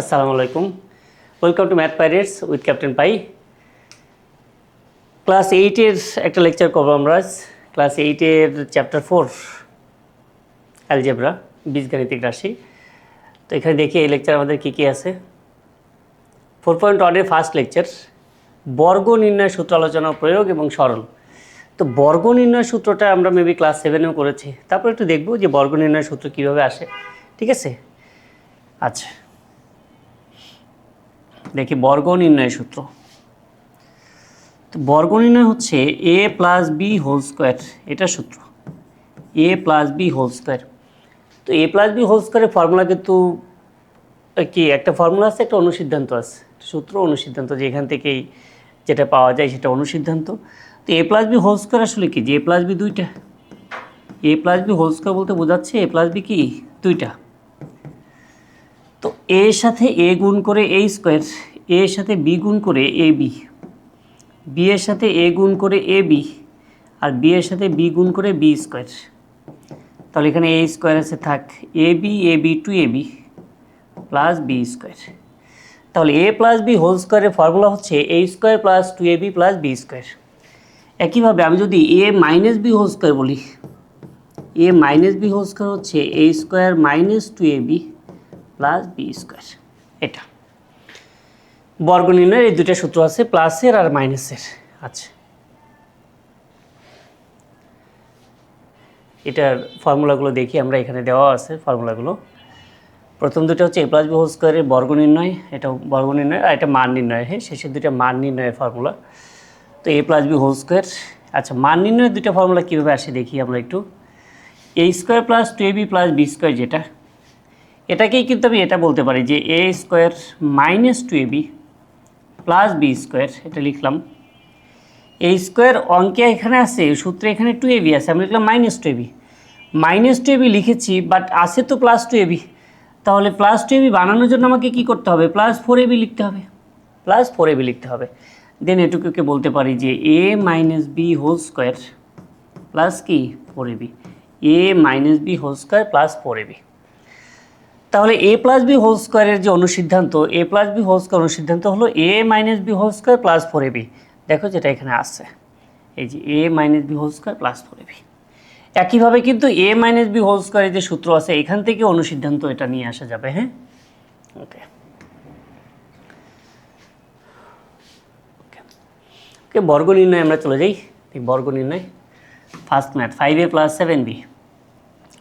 আসসালামু আলাইকুম, welcome to math pirates with captain Pi. Class 8-এর একটা লেকচার করবো আমরা। ক্লাস 8-এর চ্যাপ্টার 4 অ্যালজেব্রা, বীজগাণিতিক রাশি। তো এখানে দেখি এই লেকচার আমাদের কী কী আছে। 4.1-এর ফার্স্ট লেকচার, বর্গ নির্ণয় সূত্র আলোচনা, প্রয়োগ এবং সরল। তো বর্গ নির্ণয় সূত্রটা আমরা মেবি ক্লাস 7-এও করেছি, তারপর একটু দেখবো যে বর্গ নির্ণয় সূত্র কীভাবে আসে। ঠিক আছে, আচ্ছা দেখি বর্গ নির্ণয় সূত্র। তো বর্গ নির্ণয় হচ্ছে a plus B whole square, এটা সূত্র a plus B whole square. তো a প্লাস বি হোল স্কোয়ারের ফর্মুলা কিন্তু কি একটা ফর্মুলা আছে, একটা অনুসিদ্ধান্ত আছে, সূত্র অনুসিদ্ধান্ত, যে এখান থেকেই যেটা পাওয়া যায় সেটা অনুসিদ্ধান্ত। তো a plus B whole square আসলে কি, যে a প্লাস বি দুইটা, a plus B whole square বলতে বোঝাচ্ছে a প্লাস বি কি দুইটা। তো a এর সাথে a গুণ করে a স্কোয়ার, a এর সাথে b গুণ করে a বি, বি এর সাথে এ গুণ করে এ বি, আর বি এর সাথে বি গুণ করে বি স্কোয়ার। তাহলে এখানে এ স্কোয়ার আছে, থাক A B two A B plus B square. তাহলে এ প্লাস বি হোল স্কোয়ারের ফর্মুলা হচ্ছে A square plus two A B plus B square. একইভাবে আমি যদি এ মাইনাস বি হোল স্কোয়ার বলি, এ মাইনাস বি হোল স্কোয়ার হচ্ছে A square minus two A B plus B square. এটা বর্গ নির্ণয়ের এই দুটো সূত্র আছে, প্লাসের আর মাইনাসের। আচ্ছা, এটার ফর্মুলাগুলো দেখি আমরা, এখানে দেওয়া আছে ফর্মুলাগুলো। প্রথম দুটো হচ্ছে এ প্লাস বি হোল স্কোয়ারের বর্গ নির্ণয়, এটা বর্গ নির্ণয়, আর এটা মান নির্ণয়। হ্যাঁ, শেষের দুটো মান নির্ণয়ের ফর্মুলা। তো A plus B whole square. আচ্ছা, মান নির্ণয়ের দুটো ফর্মুলা কীভাবে আসে দেখি আমরা একটু। এ square plus two A B plus B square, যেটা এটাকেই কিন্তু আমি এটা বলতে পারি যে A square minus two A B plus B square, এটা লিখলাম। এ স্কোয়ার অঙ্কে এখানে আছে, সূত্রে এখানে টু এ বি আছে, আমি লিখলাম minus two A B. Minus two A B লিখেছি, বাট আছে তো প্লাস টু এ বি। তাহলে প্লাস টু এ বি বানানোর জন্য আমাকে কী করতে হবে, প্লাস ফোর এ বি লিখতে হবে, প্লাস ফোর এ বি লিখতে হবে। দেন এটুকুকে বলতে পারি যে A minus B whole square plus কি four A B, A minus B whole square plus four A B. তাহলে এ প্লাস বি হোল স্কোয়ারের যে অনুসিদ্ধান্ত, A plus B whole square অনুসিদ্ধান্ত হলো A minus B whole square plus four A B. দেখো যেটা এখানে আসছে, এই যে A minus B whole square plus four A B. একইভাবে কিন্তু এ মাইনাস বি হোল স্কোয়ারের যে সূত্র আছে, এখান থেকে অনুসিদ্ধান্ত এটা নিয়ে আসা যাবে। হ্যাঁ, ওকে ওকে বর্গ নির্ণয় আমরা চলে যাই। বর্গ নির্ণয় first math 5a plus 7b।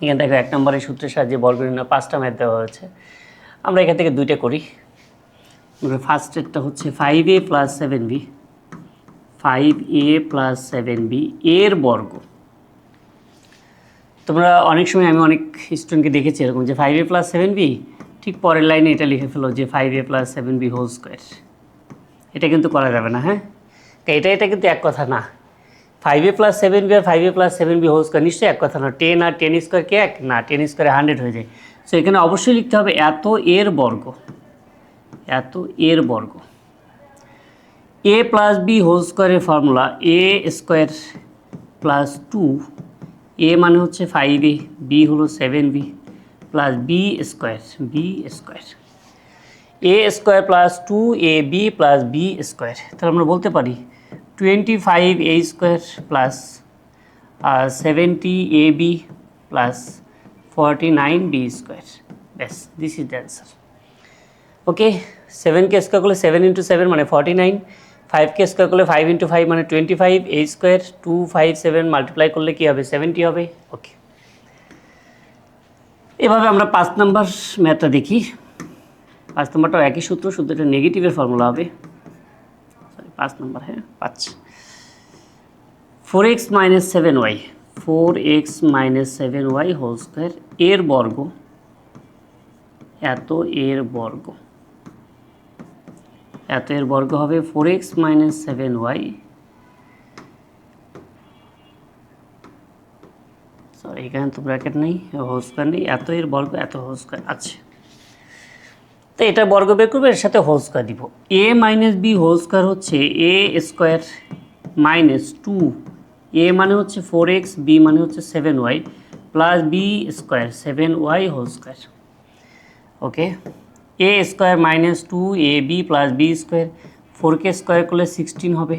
এখানে দেখো 1 নম্বরের সূত্রের সাহায্যে বর্গ নির্ণয় 5টা ম্যাথ দেওয়া হয়েছে, আমরা এখান থেকে দুইটা করি। ফার্স্টেরটা হচ্ছে 5a plus 7b, 5a plus 7b এর বর্গ। তোমরা অনেক সময়, আমি অনেক স্টুডেন্টকে দেখেছি এরকম যে 5a প্লাস 7b, ঠিক পরের লাইনে এটা লিখে ফেলো যে 5a plus 7b whole square. এটা কিন্তু করা যাবে না। হ্যাঁ, এটা কিন্তু এক কথা না। 5a প্লাস 7b আর 5a plus 7b whole square নিশ্চয়ই এক কথা না। 10 আর 10 স্কোয়ার কি এক না, 10 স্কোয়ারে 100 হয়ে যায়। সো এখানে অবশ্যই লিখতে হবে এত এর বর্গ, এত এর বর্গ। a প্লাস বি হোল স্কোয়ারের formula A square plus two, A মানে হচ্ছে 5a, বি হলো 7b plus B square, B square. A square plus two A B plus B square. তাহলে আমরা বলতে পারি 25a square plus 70ab plus 49b square. ব্যাস, this is the answer. Okay, 7কে square করলে 7 ইন্টু 7 মানে 49, 5কে square করলে 5 ইন্টু 5 মানে 25, a স্কোয়ার 257 মাল্টিপ্লাই করলে কী হবে 70 হবে। ওকে, এভাবে আমরা 5 নম্বর ম্যাথটা দেখি। 5 নম্বরটাও একই সূত্র, শুধু এটা নেগেটিভের ফর্মুলা হবে। 5 নম্বর, হ্যাঁ 5, 4x minus 7y, 4x minus 7y whole square এর বর্গ, এত এর বর্গ, এত এর বর্গ হবে 4x মাইনাস 7y, সরি এখানে তো ব্র্যাকেট নেই, হোল স্কোয়ার নেই, এত এর বর্গ এত হোল স্কোয়ার আছে। তো এটা বর্গ বের করবো, এর সাথে হোল স্কোয়ার দিব। A minus B whole square হচ্ছে A square minus two, A মানে হচ্ছে 4x, বি মানে হচ্ছে 7y plus B square 7y whole square. Okay, A square minus 2ab plus B square, 4কে স্কোয়ার করলে 16 হবে,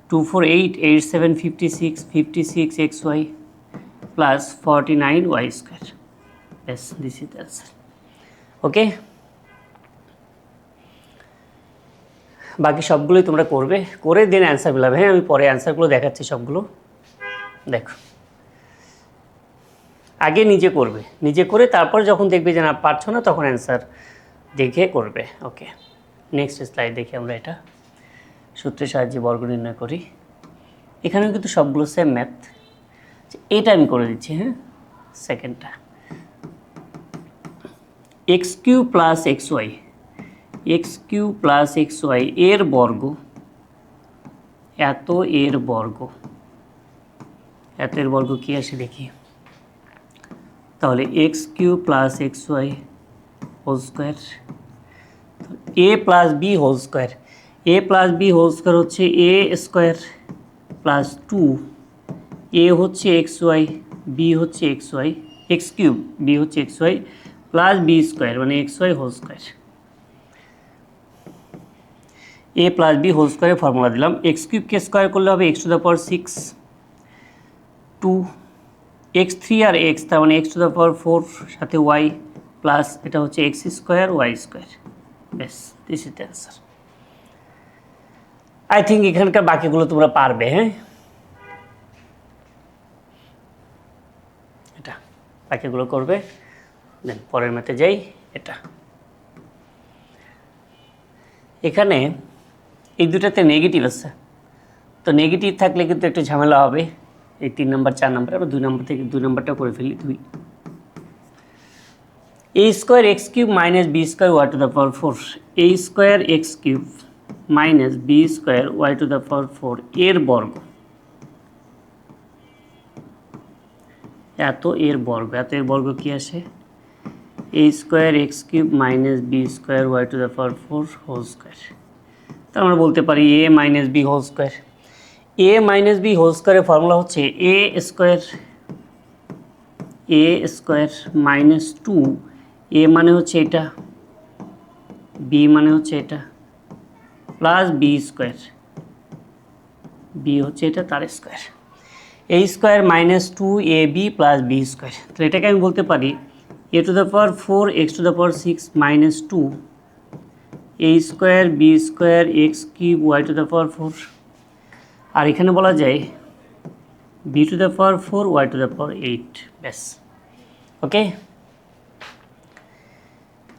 2 4 8 8 7 56 56 xy প্লাস 49y স্কোয়ার। ব্যাস, this is answer. ওকে, বাকি সবগুলোই তোমরা করবে, করে দেন অ্যান্সার মিলাবে। হ্যাঁ, আমি পরে অ্যান্সারগুলো দেখাচ্ছি সবগুলো। দেখো, আগে নিজে করবে, নিজে করে তারপর যখন দেখবে যে না পারছো না তখন অ্যান্সার দেখে করবে। ওকে, নেক্সট স্লাইড দেখি আমরা। এটা সূত্রের সাহায্যে বর্গ নির্ণয় করি। এখানেও কিন্তু সবগুলো সেম ম্যাথ। এটা আমি করে দিচ্ছি। হ্যাঁ, সেকেন্ডটা X cube plus X Y, X cube plus X Y এর বর্গ এত এর বর্গ, এত এর বর্গ কী আসে দেখি। তাহলে X cube plus X Y whole square, A plus B whole square, A plus B whole square হচ্ছে এ স্কোয়ার প্লাস 2, এ হচ্ছে এক্স ওয়াই, বি হচ্ছে X Y, X cube, B হচ্ছে X Y plus B square মানে X Y whole square. A plus B whole স্কোয়ারের formula দিলাম। X কিউবকে square করলে হবে X to the power 6, 2 X 3 আর এক্স, তার মানে এক্স টু দ্য পাওয়ার 4 সাথে ওয়াই প্লাস এটা হচ্ছে এক্স স্কোয়ার ওয়াই স্কোয়ার। ব্যাস, this is the answer. I think এখানকার বাকিগুলো তোমরা পারবে। হ্যাঁ, এটা বাকিগুলো করবে। দেন পরের ম্যাথে যাই। এটা এখানে এই দুটাতে নেগেটিভ আছে, তো নেগেটিভ থাকলে কিন্তু একটু ঝামেলা হবে। এই 3 নম্বর 4 নম্বর, আমরা 2 নম্বর থেকে 2 নম্বরটা করে ফেলি। 2 A square X cube minus B square Y to the power 4, A square X cube minus B square Y to the power 4 এর বর্গ, এত এর বর্গ, এত এর বর্গ কী আসে, A square X cube minus B square Y to the power 4 whole square. তা আমরা বলতে পারি A minus B whole square. A minus B whole স্কোয়ারের ফর্মুলা হচ্ছে এ স্কোয়ার মাইনাস 2, এ মানে হচ্ছে এটা, বি মানে হচ্ছে এটা প্লাস বি স্কোয়ার, বি হচ্ছে এটা তার square, A square minus 2 A B plus B square. তাহলে এটাকে আমি বলতে পারি A to the power 4 X to the power 6 minus 2 A square B square X cube Y to the power 4, আর এখানে বলা যায় B to the power 4 Y to the power 8। ব্যাস, ওকে।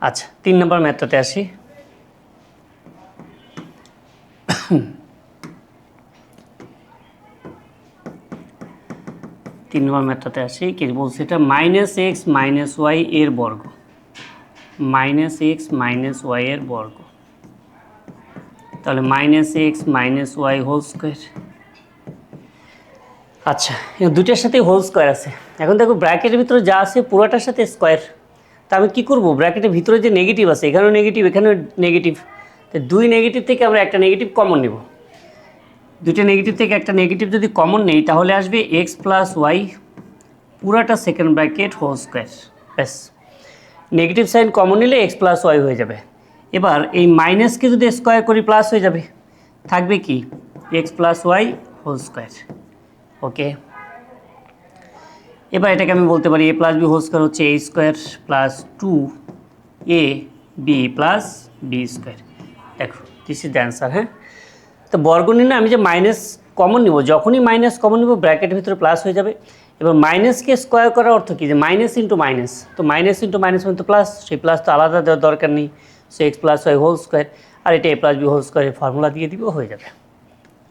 আচ্ছা, 3 নম্বর ম্যাথটাতে আসি। তিন নম্বর ম্যাথটাতে আসি। কি বলছে এটা, মাইনাস এক্স মাইনাস ওয়াই এর বর্গ, মাইনাস এক্স মাইনাস ওয়াই এর বর্গ, তাহলে minus X minus Y whole square. আচ্ছা, দুইটার সাথে হোল স্কোয়ার আছে। এখন দেখো ব্র্যাকেটের ভিতরে যা আছে পুরোটার সাথে স্কোয়ার। তা আমি কী করবো, ব্র্যাকেটের ভিতরে যে নেগেটিভ আছে, এখানেও নেগেটিভ এখানেও নেগেটিভ, তো 2 নেগেটিভ থেকে আমরা একটা নেগেটিভ কমন নেব। 2টা নেগেটিভ থেকে একটা নেগেটিভ যদি কমন নেই তাহলে আসবে এক্স প্লাস ওয়াই পুরাটা সেকেন্ড ব্র্যাকেট হোল স্কোয়ার। ব্যাস, নেগেটিভ সাইন কমন নিলে এক্স প্লাস ওয়াই হয়ে যাবে। এবার এই মাইনাসকে যদি স্কোয়ার করি প্লাস হয়ে যাবে, থাকবে কি X plus Y whole square. Okay, এবার এটাকে আমি বলতে পারি A plus B whole square হচ্ছে A square plus 2 A B plus B square. দেখো, দিস ইজ দ্য অ্যান্সার। হ্যাঁ, তো বর্গ নির্ণয় আমি যে মাইনাস কমন নিব, যখনই মাইনাস কমন নিব ব্র্যাকেটের ভিতরে প্লাস হয়ে যাবে। এবার মাইনাসকে স্কোয়ার করার অর্থ কী, যে মাইনাস ইন্টু মাইনাস, তো মাইনাস ইন্টু মাইনাস মানে তো প্লাস, সেই প্লাস তো আলাদা দেওয়ার দরকার নেই। So X plus Y whole square, আর এটা এ প্লাস বি হোল স্কোয়ারের ফর্মুলা দিয়ে দিব, হয়ে যাবে।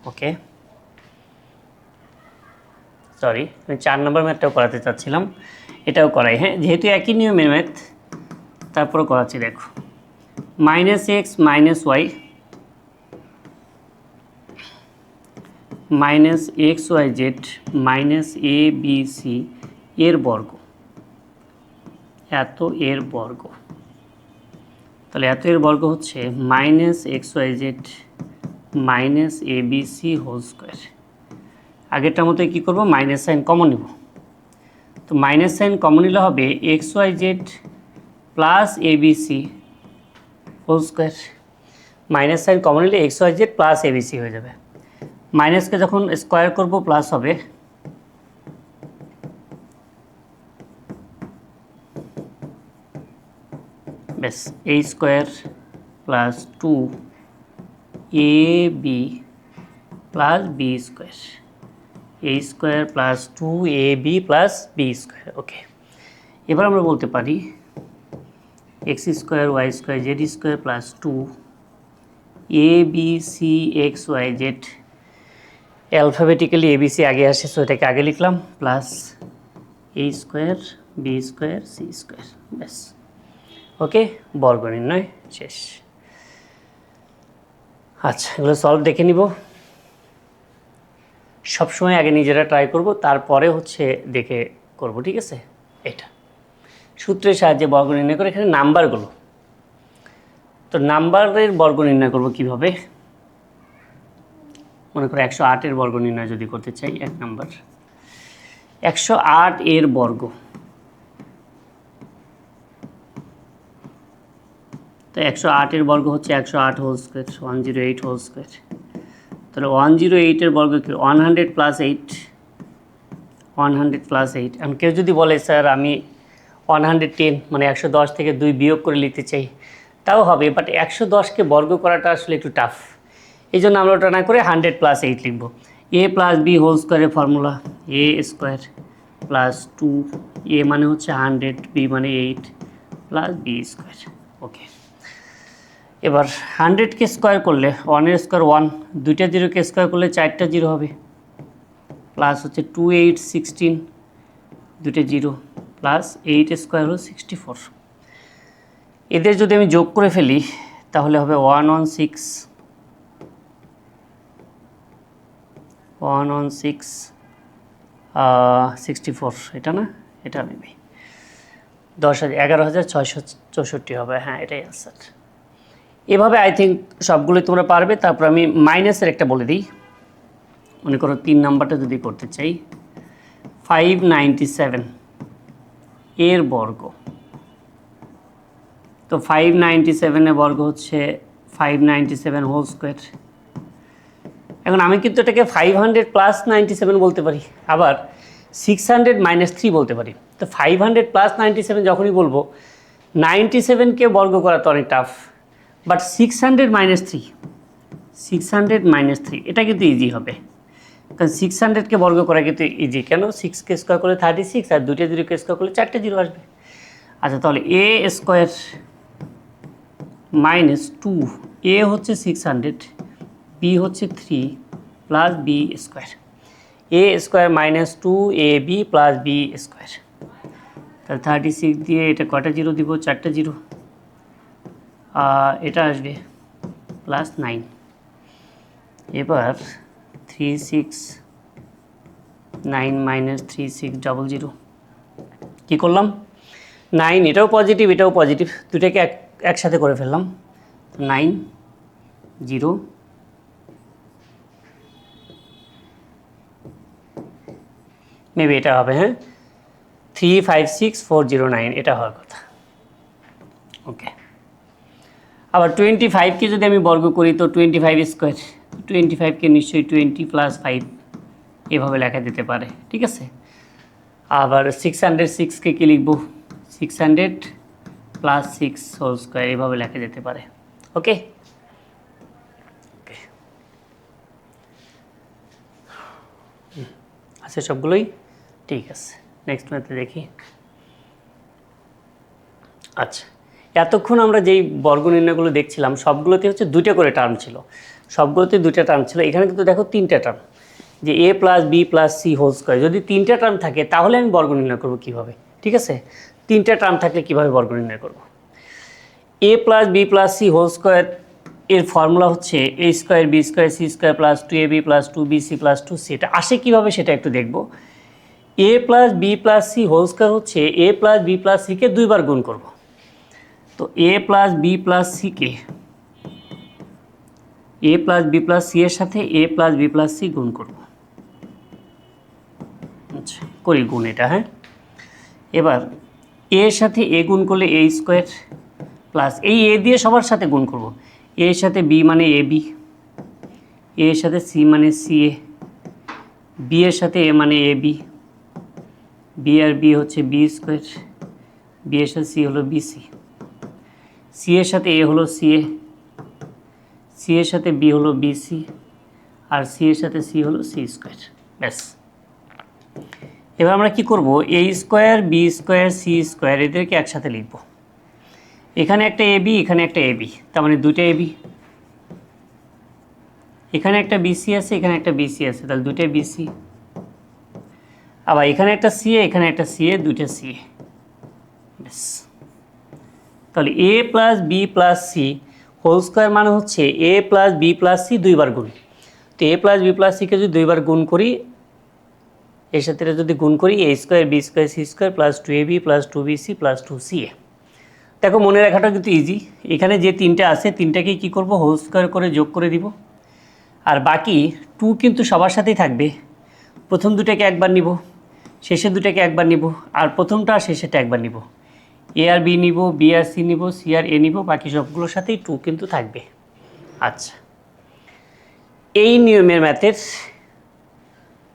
ওকে, সরি, আমি 4 নম্বর ম্যাথটাও করাতে চাচ্ছিলাম, এটাও করাই। হ্যাঁ, যেহেতু একই নিয়মের ম্যাথ তারপরে করাচ্ছি। দেখো, minus X minus Y minus X Y Z minus A B C এর বর্গ, এত এর বর্গ। তাহলে এত এর বর্গ হচ্ছে minus X Y Z minus A B C whole square. আগেরটার মতো কী করবো, মাইনাস সাইন কমন নেব। তো মাইনাস সাইন কমন নিলে হবে X Y Z plus A B C whole square, minus sign common নিলে X Y Z plus ABC হয়ে যাবে। মাইনাসকে যখন স্কোয়ার করব প্লাস হবে, ব্যাস A square plus 2ab plus B square, A square plus 2ab plus B square. Okay, এবার আমরা বলতে পারি X square Y square Z square plus 2abc X Y Z, alphabetically ABC আগে আসে, সো এটাকে আগে লিখলাম, প্লাস এ square B square C square. ব্যাস, ওকে, বর্গ নির্ণয় শেষ। আচ্ছা, এগুলো সলভ দেখে নিব। সবসময় আগে নিজেরা ট্রাই করব, তারপরে হচ্ছে দেখে করব, ঠিক আছে? এটা সূত্রের সাহায্যে বর্গ নির্ণয় করে, এখানে নাম্বারগুলো, তো নাম্বারের বর্গ নির্ণয় করব কিভাবে? মনে করো 108-এর বর্গ নির্ণয় যদি করতে চাই, 1 নাম্বার 108 এর বর্গ, তো 108-এর বর্গ হচ্ছে 108 হোল স্কোয়ার, 108 হোল স্কোয়ার। তাহলে 108-এর বর্গ কি 100 প্লাস 8, 100 প্লাস 8। এখন কেউ যদি বলে স্যার আমি 110 মানে 110 থেকে 2 বিয়োগ করে লিখতে চাই, তাও হবে, বাট 110কে বর্গ করাটা আসলে একটু টাফ, এই জন্য আমরা ওটা না করে 100 প্লাস 8 লিখব। এ প্লাস বি হোল স্কোয়ারের ফর্মুলা এ স্কোয়ার প্লাস 2, এ মানে হচ্ছে 100, বি মানে 8 প্লাস বি স্কোয়ার। ওকে, এবার 100কে স্কোয়ার করলে 1-এর স্কোয়ার 1, 2টা 0কে স্কোয়ার করলে 4টা 0 হবে, প্লাস হচ্ছে 2 8 16, 2টা 0 প্লাস 8 স্কোয়ার হলো 64। এদের যদি আমি যোগ করে ফেলি তাহলে হবে 116 64, এটা না, এটা মেবি 11,664 হবে, হ্যাঁ এটাই আনসার। এভাবে আই থিঙ্ক সবগুলোই তোমরা পারবে। তারপর আমি মাইনাসের একটা বলে দিই, মনে করো 3 নাম্বারটা যদি করতে চাই, 597 এর বর্গ, তো 597-এর বর্গ হচ্ছে 597 হোল স্কোয়ার। এখন আমি কিন্তু এটাকে 500 প্লাস 97 বলতে পারি, আবার 600 মাইনাস 3 বলতে পারি। তো 500 প্লাস 97 যখনই বলবো, 97কে বর্গ করা তো অনেক টাফ, বাট 600 মাইনাস 3, 600 মাইনাস 3 এটা কিন্তু ইজি হবে, কারণ 600কে বর্গ করা কিন্তু ইজি। কেন? 6কে স্কোয়ার করলে 36, আর 2টা 0কে স্কোয়ার করলে 4টা 0 আসবে। আচ্ছা, তাহলে এ স্কোয়ার মাইনাস 2, এ হচ্ছে 600, বি হচ্ছে 3 plus B square, A square minus 2 A B plus B square. তাহলে 36 দিয়ে এটা কটা 0 দিব? 4টা 0, এটা আসবে প্লাস 9। এবার 369 মাইনাস 3600 কী করলাম? 9, এটাও পজিটিভ এটাও পজিটিভ, দুটাকে একসাথে করে ফেললাম, 9 0 মেবি এটা হবে, হ্যাঁ 356409 এটা হওয়ার কথা। ওকে, আবার 25কে যদি আমি বর্গ করি তো 25 স্কোয়ার, 25কে নিশ্চয়ই 20 প্লাস 5 এভাবে লেখা যেতে পারে, ঠিক আছে? আবার 606কে কী লিখব? 600 প্লাস 6 হোল স্কোয়ার এভাবে লেখা যেতে পারে। ওকে, আচ্ছা সবগুলোই ঠিক আছে। নেক্সট ম্যাথে দেখি। আচ্ছা, এতক্ষণ আমরা যেই বর্গ নির্ণয়গুলো দেখছিলাম সবগুলোতে হচ্ছে 2টা করে টার্ম ছিল, সবগুলোতে 2টা টার্ম ছিল। এখানে কিন্তু দেখো 3টা টার্ম, যে A plus B plus C whole square. যদি 3টা টার্ম থাকে তাহলে আমি বর্গ নির্ণয় করবো কীভাবে? ঠিক আছে, 3টা টার্ম থাকলে কীভাবে বর্গ নির্ণয় করব? A plus B plus C whole square এর ফর্মুলা হচ্ছে A square B square C square plus 2ab plus 2bc plus 2c। এটা আসে কীভাবে সেটা একটু দেখব। A plus B plus C whole square হচ্ছে এ প্লাস বি প্লাস সিকে 2বার গুণ করব। তো এ প্লাস বি প্লাস সিকে A plus B plus C এর সাথে A plus B plus C গুণ করব। আচ্ছা, করি গুণ এটা, হ্যাঁ। এবার এর সাথে এ গুণ করলে এ স্কোয়ার প্লাস এই এ দিয়ে সবার সাথে গুণ করব, এর সাথে বি মানে এ বি, এর সাথে সি মানে সি এ, বি এর সাথে এ মানে A B, B R B হচ্ছে বি স্কোয়ার, বি এর সাথে সি হলো বিসি, সি এর সাথে এ হলো সি এ, সি এর সাথে বি হলো বিসি, আর সি এর সাথে সি হলো সি স্কোয়ার। ব্যাস, এবার আমরা কি করব, A square B square C square এদেরকে একসাথে লিখব। এখানে একটা এ বি, এখানে একটা এ বি, তার মানে দুইটা এ বি, এখানে একটা বিসি আছে, এখানে একটা বিসি আছে, তাহলে দুইটা বিসি, আবার এখানে একটা সি এ, এখানে একটা সি এ, দুইটা সি এ। ব্যাস, তাহলে A plus B plus C whole square মানে হচ্ছে A plus B plus C দুইবার গুণ। তো এ প্লাস বি প্লাস সিকে যদি দুইবার গুণ করি, এর সাথে যদি গুণ করি, A square B square C square plus two A B plus two B C plus two C A. দেখো মনে রাখাটা কিন্তু ইজি, এখানে যে তিনটা আছে তিনটাকেই কী করবো, হোল স্কোয়ার করে যোগ করে দিব, আর বাকি টু কিন্তু সবার সাথেই থাকবে। প্রথম দুটাকে একবার নিব, শেষের দুটাকে একবার নিব, আর প্রথমটা আর শেষেরটা একবার নিব। এ আর বি নিব, বি আর সি নিব, সি আর এ নিব, বাকি সবগুলোর সাথেই টু কিন্তু থাকবে। আচ্ছা, এই নিয়মের ম্যাথের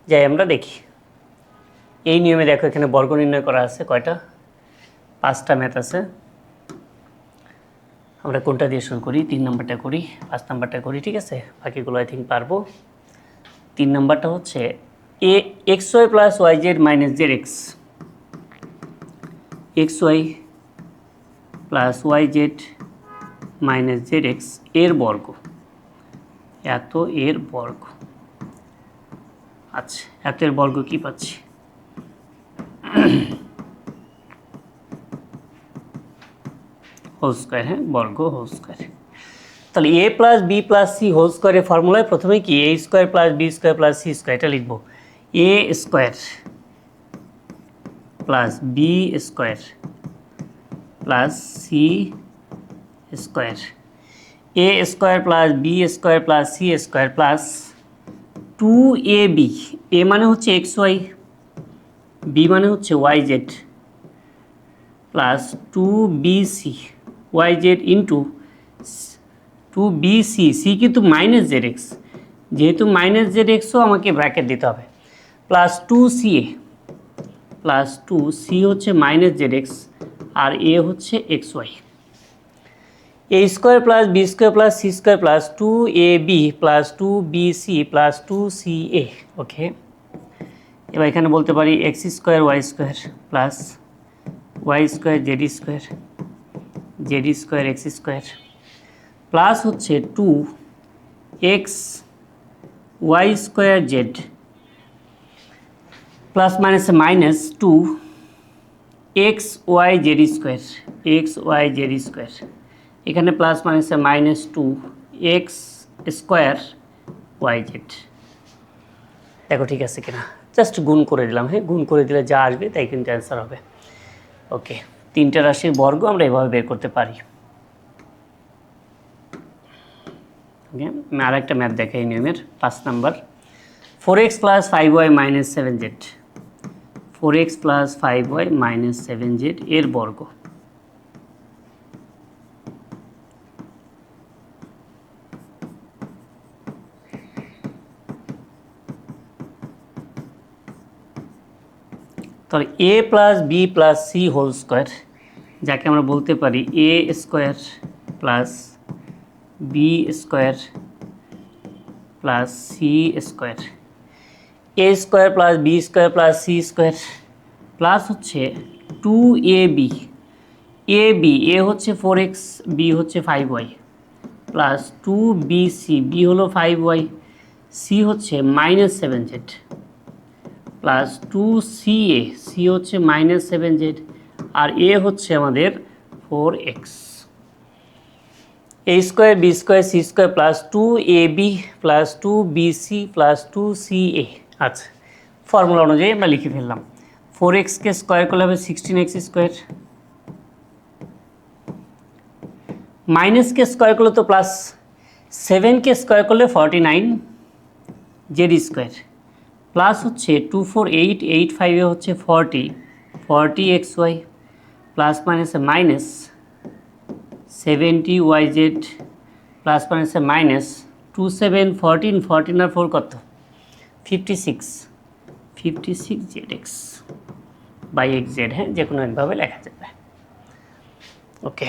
যাই আমরা দেখি। এই নিয়মে দেখো এখানে বর্গ নির্ণয় করা আছে কয়টা, 5টা ম্যাথ আছে। আমরা কোনটা দিয়ে শুরু করি, 3 নম্বরটা করি, 5 নম্বরটা করি, ঠিক আছে, বাকিগুলো আই থিঙ্ক পারবো। 3 নম্বরটা হচ্ছে এ X Y plus Y Z minus Z X, X Y plus Y Z minus Z X এর বর্গ, এত এর বর্গ। আচ্ছা, এত এর বর্গ কি পাচ্ছি, হোল স্কোয়ার, হ্যাঁ বর্গ হোল স্কোয়ার। তাহলে A plus B plus C whole স্কোয়ারের ফর্মুলায় প্রথমে কি A square plus B square plus C square এটা লিখব, A square plus B square plus C square, A square plus B square plus C square plus two A B, A মানে হচ্ছে X Y, B মানে হচ্ছে Y Z, plus two B C Y Z into two B C, C কিন্তু minus Z X, যেহেতু minus Z এক্সও আমাকে bracket দিতে হবে, plus two C A, plus two C হচ্ছে মাইনাস জেড এক্স আর এ হচ্ছে X Y, A square plus B square plus C square plus two A B plus two B C plus two C A. Okay, এবার এখানে বলতে পারি X square Y square plus Y square Z square, Z square X square plus হচ্ছে two X Y square Z plus minus minus two X Y Z square, X Y Z square, এখানে plus মাইনাসে minus two X square Y Z. দেখো ঠিক আছে কিনা, just গুণ করে দিলাম, হ্যাঁ গুণ করে দিলে যা আসবে তাই কিন্তু অ্যান্সার হবে। ওকে, 3টা রাশির বর্গ আমরা এভাবে বের করতে পারি। ওকে, আমি আর একটা ম্যাথ দেখাই নিয়মের 5 number, 4x plus 5y minus 7z, 4x plus 5y minus 7z এর বর্গ। তাহলে A plus B plus C whole square, যাকে আমরা বলতে পারি A square plus B square plus C square, A square plus B square plus C square plus হচ্ছে two A B, A B A হচ্ছে 4x, B হচ্ছে 5y plus two B C, B হলো 5y, C হচ্ছে minus 7z plus two C A, C হচ্ছে minus 7z আর A হচ্ছে আমাদের 4x, A square B square C square plus two A B plus two B C plus two C A. আচ্ছা, formula অনুযায়ী আমরা লিখে ফেললাম, 4xকে স্কোয়ার করলে হবে 16x স্কোয়ার, মাইনাসকে স্কোয়ার করলে তো প্লাস, 7কে স্কোয়ার করলে 49 জেড স্কোয়ার প্লাস হচ্ছে 2 4 8 8 5 এ হচ্ছে 40 40 xy প্লাস মাইনাসে মাইনাস 70 YZ প্লাস মাইনাসে মাইনাস 27 14 14 আর 4 কত 56 ZX বাই XZ, হ্যাঁ, যে কোনো একভাবে লেখা যাবে। ওকে,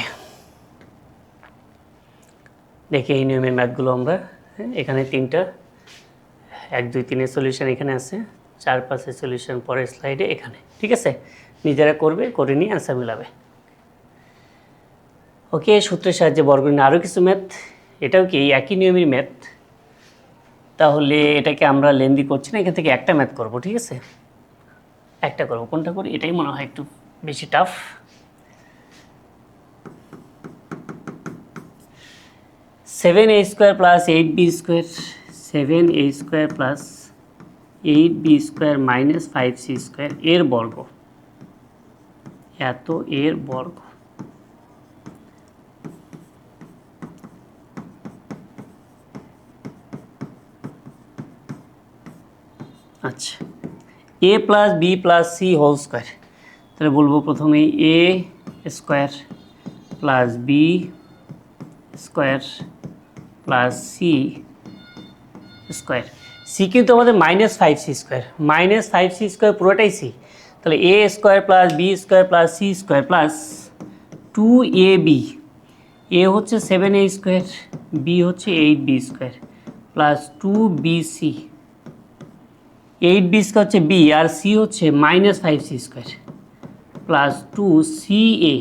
দেখি এই নিয়মের ম্যাথগুলো আমরা, হ্যাঁ, এখানে 3টা 1 2 3 সলিউশন এখানে আছে, 4 5 সলিউশন পরের স্লাইডে এখানে, ঠিক আছে, নিজেরা করবে, করে নিয়ে অ্যান্সার মিলাবে। ওকে, সূত্রের সাহায্যে বর্গনির্ণয় আরও কিছু ম্যাথ, এটাও কি একই নিয়মের ম্যাথ, তাহলে এটাকে আমরা লেন্দি করছি না, এখান থেকে একটা ম্যাথ করব, ঠিক আছে, একটা করব, কোনটা করি এটাই মনে হয় একটু বেশি tough. 7a² plus 8b² 7a² plus 8b² minus 5c² এর বর্গ, এত এর বর্গ। আচ্ছা, a plus B plus C whole square, তাহলে বলবো প্রথমে a square plus B square plus C square, C কিন্তু আমাদের -5c² পুরোটাই সি, তাহলে a square plus B square plus C square plus 2ab, a হচ্ছে 7a², b হচ্ছে 8b² plus 2bc, 8b² হচ্ছে b আর c হচ্ছে -5c² প্লাস 2ca,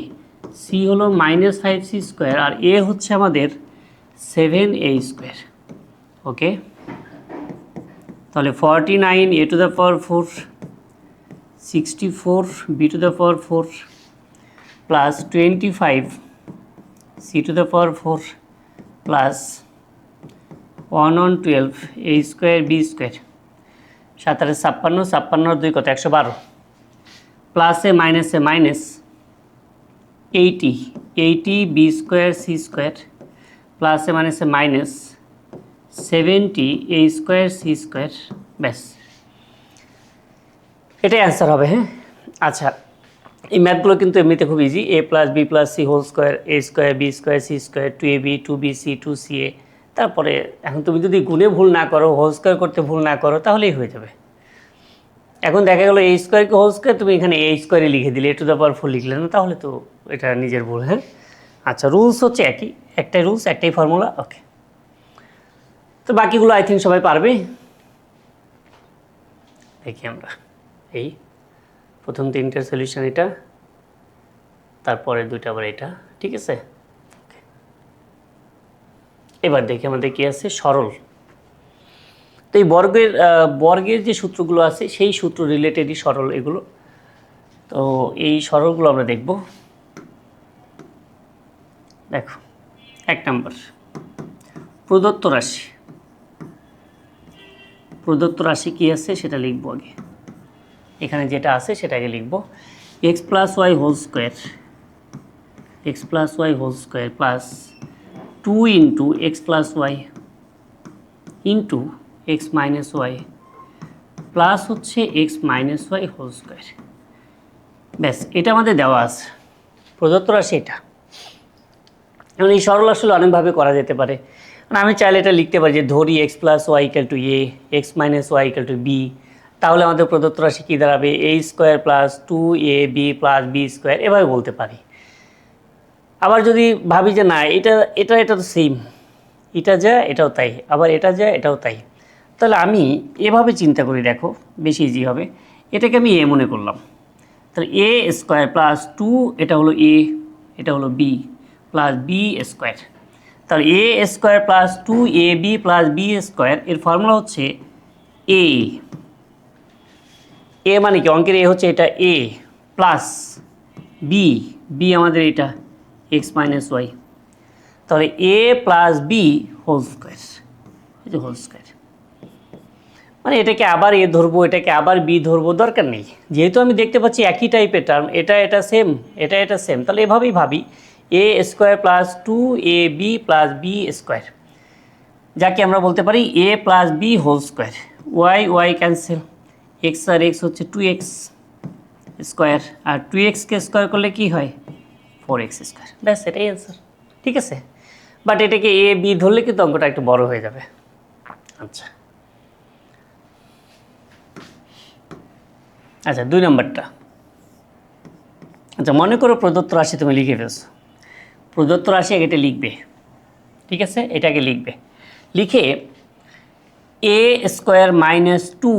c হলো -5c² R a হচ্ছে আমাদের 7a²। ওকে, তাহলে 49 a⁴ 64 b⁴ plus 25 c⁴ plus 1 12 a² b², 7 আর 56, 56 আর 2 কত 112, প্লাসে মাইনাসে মাইনাস 80 b² c² প্লাসে মাইনাসে মাইনাস 70 a² c², ব্যাস এটাই অ্যান্সার হবে। হ্যাঁ, আচ্ছা, এই ম্যাথগুলো কিন্তু এমনিতে খুব easy, a plus B plus C whole square, a² b² c², 2ab 2bc 2ca, তারপরে এখন তুমি যদি গুণে ভুল না করো, হোল স্কোয়ার করতে ভুল না করো, তাহলেই হয়ে যাবে। এখন দেখা গেলো a² কে হোল স্কোয়ার তুমি এখানে a² লিখে দিলে, a⁴ লিখলে না, তাহলে তো এটা নিজের ভুল। হ্যাঁ, আচ্ছা, রুলস হচ্ছে একই, একটাই রুলস, একটাই ফর্মুলা। ওকে, তো বাকিগুলো আই থিঙ্ক সবাই পারবে। দেখি আমরা এই প্রথম 3টার সলিউশন এটা, তারপরে 2টা আবার এটা, ঠিক আছে। এবার দেখি আমাদের কি আছে, সরল। তো এই বর্গের যে সূত্রগুলো আছে সেই সূত্র রিলেটেডই সরল এগুলো। তো এই সরলগুলো আমরা দেখব। দেখো, 1 নম্বর, প্রদত্ত রাশি কি আছে সেটা লিখব আগে, এখানে যেটা আছে সেটাকে লিখব, x plus Y whole square plus 2 into X plus Y into X minus Y plus হচ্ছে X minus Y whole square. ব্যাস, এটা আমাদের দেওয়া আছে, প্রদত্ত রাশি এটা। এখন এই সরল আসলে অনেকভাবে করা যেতে পারে, মানে আমি চাইলে এটা লিখতে পারি যে ধরি X plus Y equal to A, X minus Y equal to B, তাহলে আমাদের প্রদত্ত রাশি কী দাঁড়াবে, a² plus 2ab plus b², এভাবে বলতে পারি। আবার যদি ভাবি যে না, এটা তো সেম, এটা যা এটাও তাই, আবার এটা যা এটাও তাই, তাহলে আমি এভাবে চিন্তা করি, দেখো বেশি ইজি হবে। এটাকে আমি এ মনে করলাম, তাহলে a² প্লাস 2, এটা হলো এ, এটা হলো বি প্লাস b², তাহলে a² plus 2ab plus b² এর ফর্মুলা হচ্ছে এ মানে কি, অঙ্কের এ হচ্ছে এটা এ প্লাস বি আমাদের এটা এক্স মাইনাস ওয়াই, তাহলে A plus B whole square, এই যে হোল স্কোয়ার, মানে এটাকে আবার এ ধরবো, এটাকে আবার বি ধরবো, দরকার নেই, যেহেতু আমি দেখতে পাচ্ছি একই টাইপের টার্ম, এটা সেম, এটা সেম, তাহলে এভাবেই ভাবি a² plus 2ab plus b², যাকে আমরা বলতে পারি a plus B whole square. Y cancel, X আর এক্স হচ্ছে 2x স্কোয়ার, আর 2x কে স্কোয়ার করলে কি হয় 4x², ব্যাস এটাই অ্যান্সার। ঠিক আছে, বাট এটাকে এ বি ধরলে কিন্তু অঙ্কটা একটু বড় হয়ে যাবে। আচ্ছা আচ্ছা 2 নম্বরটা। আচ্ছা মনে করো প্রদত্ত রাশি তুমি লিখে ফেলছো, প্রদত্ত রাশি এটা লিখবে, ঠিক আছে, এটাকে লিখবে, লিখে এ স্কোয়ার মাইনাস 2,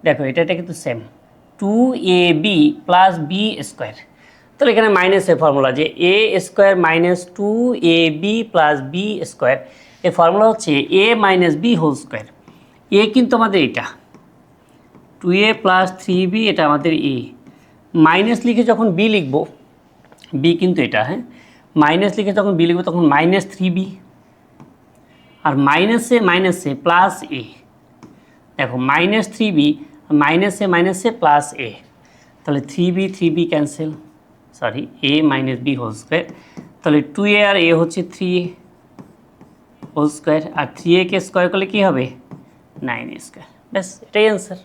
দেখো এটা কিন্তু same, 2ab plus B square. তাহলে এখানে মাইনাসের ফর্মুলা যে A square minus 2ab plus B square, এর ফর্মুলা হচ্ছে A minus B whole square. এ কিন্তু আমাদের এটা 2a প্লাস 3b, এটা আমাদের এ, মাইনাস লিখে যখন বি লিখব, বি কিন্তু এটা, হ্যাঁ, মাইনাস লিখে যখন বি লিখব তখন মাইনাস 3b, আর মাইনাসে প্লাস এ, দেখো মাইনাস 3b মাইনাসে প্লাস এ, তাহলে 3b ক্যান্সেল, সরি এ মাইনাস বি হোল স্কোয়ার, তাহলে 2a আর এ হচ্ছে 3a হোল স্কোয়ার, আর 3a কে স্কোয়ার করলে কী হবে 9a স্কোয়ার, ব্যাস এটাই অ্যান্সার।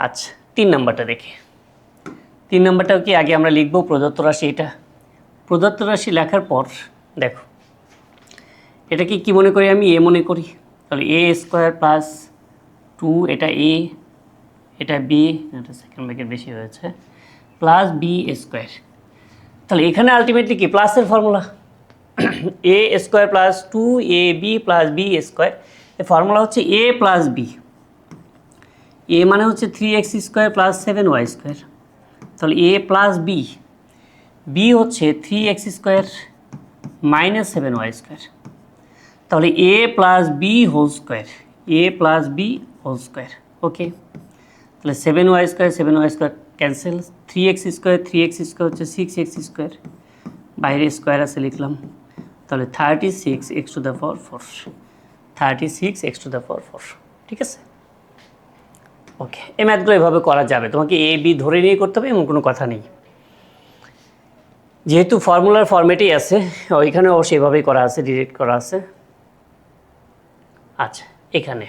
আচ্ছা 3 নম্বরটা দেখি, 3 নম্বরটাও কি আগে আমরা লিখব প্রদত্ত রাশি, এটা প্রদত্ত রাশি লেখার পর দেখো এটাকে কি মনে করি আমি, এ মনে করি, তাহলে এ স্কোয়ার প্লাস 2, এটা এ, এটা বি, এটা সেকেন্ড ব্র্যাকেট বেশি হয়েছে, প্লাস বি স্কোয়ার। তাহলে এখানে আলটিমেটলি কি প্লাসের formula, A square plus 2ab plus B square, এই ফর্মুলা হচ্ছে এ প্লাস বি, এ মানে হচ্ছে 3x square plus 7y square, তাহলে এ প্লাস বি, বি হচ্ছে 3x square minus 7y square, তাহলে A plus B whole square, A plus B whole square, okay. তাহলে 7y square cancel, 3x square হচ্ছে 6x square, বাইরে square আছে লিখলাম, তাহলে 36x two the power 4, 36x two the power 4, ঠিক আছে, ওকে। এই ম্যাথগুলো এভাবে করা যাবে, তোমাকে এ বি ধরে নিয়ে করতে হবে এমন কোনো কথা নেই, যেহেতু ফর্মুলার ফর্মেটেই আছে ওইখানেও সেভাবেই করা আছে, ডিরেক্ট করা আছে। আচ্ছা এখানে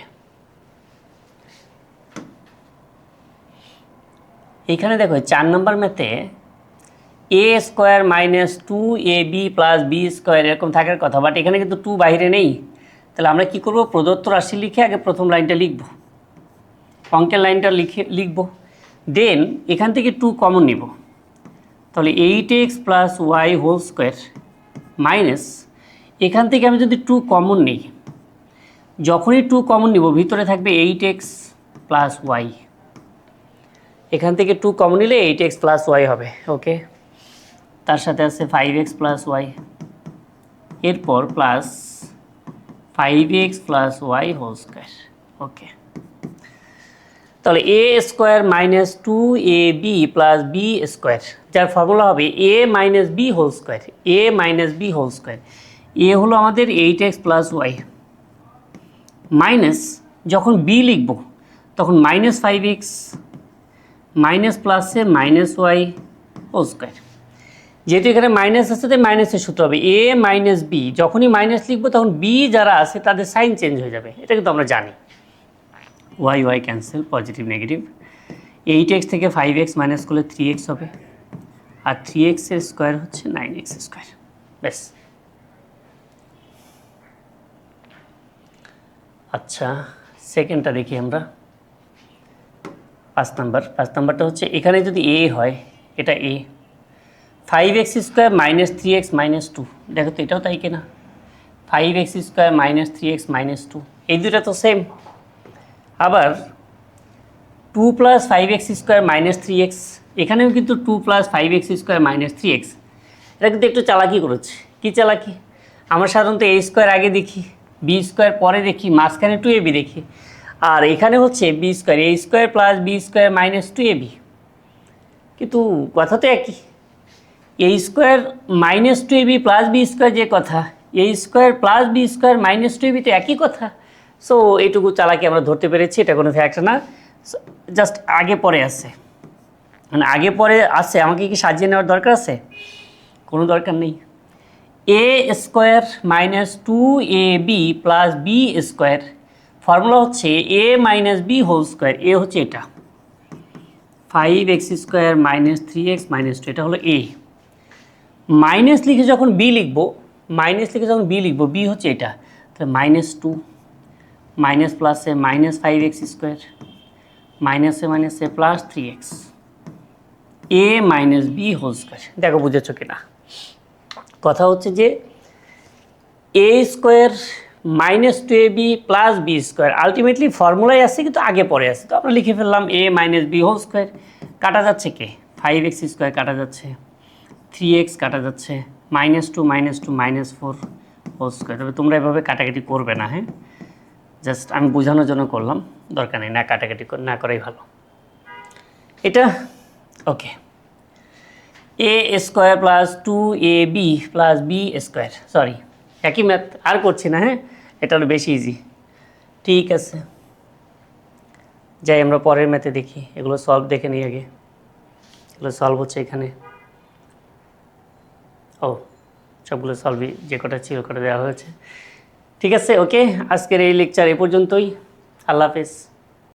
দেখো 4 নম্বর ম্যাথে A square minus 2ab plus B square এরকম থাকার কথা, বাট এখানে কিন্তু 2 বাইরে নেই, তাহলে আমরা কি করব, প্রদত্ত রাশি লিখে আগে প্রথম লাইনটা লিখব, অঙ্কের লাইনটা লিখব, দেন এখান থেকে 2 কমন নিব, তাহলে 8x plus Y whole square minus, এখান থেকে আমি যদি 2 কমন নিই, যখনই 2 কমন নিব ভিতরে থাকবে 8x প্লাস ওয়াই, এখান থেকে 2 কমন নিলে 8x প্লাস ওয়াই হবে, ওকে। তার সাথে আছে 5x প্লাস ওয়াই, এরপর plus 5x plus Y whole square, okay. তাহলে A square minus 2ab plus B square, যার ফর্মুলা হবে A minus B whole square, A minus B whole square, A হলো আমাদের 8x প্লাস ওয়াই, মাইনাস যখন B লিখব তখন minus 5x minus প্লাসে minus Y whole square, যেহেতু এখানে মাইনাস আছে তাই মাইনাসের সূত্র হবে এ মাইনাস বি, যখনই মাইনাস লিখবো তখন বি যারা আছে তাদের সাইন চেঞ্জ হয়ে যাবে, এটা কিন্তু আমরা জানি, Y cancel, positive negative, 8x থেকে 5x মাইনাস করলে 3x হবে, আর 3x এর স্কোয়ার হচ্ছে 9x স্কোয়ার, ব্যাস। আচ্ছা সেকেন্ডটা দেখি আমরা, 5 নাম্বারটা হচ্ছে এখানে যদি এ হয়, এটা এ, 5x square minus 3x minus 2, দেখো তো এটাও তাই কিনা, 5x square minus 3x minus 2, এই দুটা তো সেম, আবার 2 plus 5x square minus 3x, এখানেও কিন্তু 2 plus 5x square minus 3x, এটা কিন্তু একটু চালাকি করেছে, কী চালাকি, আমরা সাধারণত a স্কোয়ার আগে দেখি, বি স্কোয়ার পরে দেখি, মাঝখানে 2ab দেখি, আর এখানে হচ্ছে B square, A square plus B square minus 2ab, কিন্তু কথা তো একই, A square minus 2ab plus B square যে কথা, A square plus B square minus 2ab তো একই কথা, সো এইটুকু চালাকি আমরা ধরতে পেরেছি, এটা কোনো ফ্যাক্ট না, জাস্ট আগে পরে আছে, মানে আগে পরে আছে, আমাকে কি সাজিয়ে নেওয়ার দরকার আছে, কোনো দরকার নেই। A square minus 2ab plus B square, formula হচ্ছে A minus B whole square, A হচ্ছে এটা 5x square minus 3x minus 2, এটা হলো এ, মাইনাস লিখে যখন বি লিখব মাইনাস লিখে যখন বি লিখবো, বি হচ্ছে এটা, তাহলে -2 মাইনাস প্লাসে -5x² মাইনাসে plus 3x a minus B whole square. দেখো বুঝেছো কিনা? কথা হচ্ছে যে a² -2ab plus b² ultimately ফর্মুলায় আসছে কিন্তু আগে পরে আসছে, তো আমরা লিখে ফেললাম a minus B whole square. কাটা যাচ্ছে কে? 5x² কাটা যাচ্ছে, 3x কাটা যাচ্ছে, -2 -4 হোল স্কোয়ার। তবে তোমরা এভাবে কাটাকাটি করবে না, হ্যাঁ, জাস্ট আমি বোঝানোর জন্য করলাম, দরকার নেই, না কাটাকাটি না করাই ভালো। এটা ওকে, a² plus 2ab plus b², sorry একই ম্যাথ আর করছি না, হ্যাঁ, এটা হলো বেশি ইজি। ঠিক আছে, যাই আমরা পরের ম্যাথে দেখি, এগুলো সলভ দেখে নিই আগে। এগুলো সলভ হচ্ছে এখানে, ও সবগুলো সলভই, যে কটা ছিল কটা দেওয়া হয়েছে। ঠিক আছে, ওকে, আজকের এই লেকচার এ পর্যন্তই। আল্লাহ হাফেজ।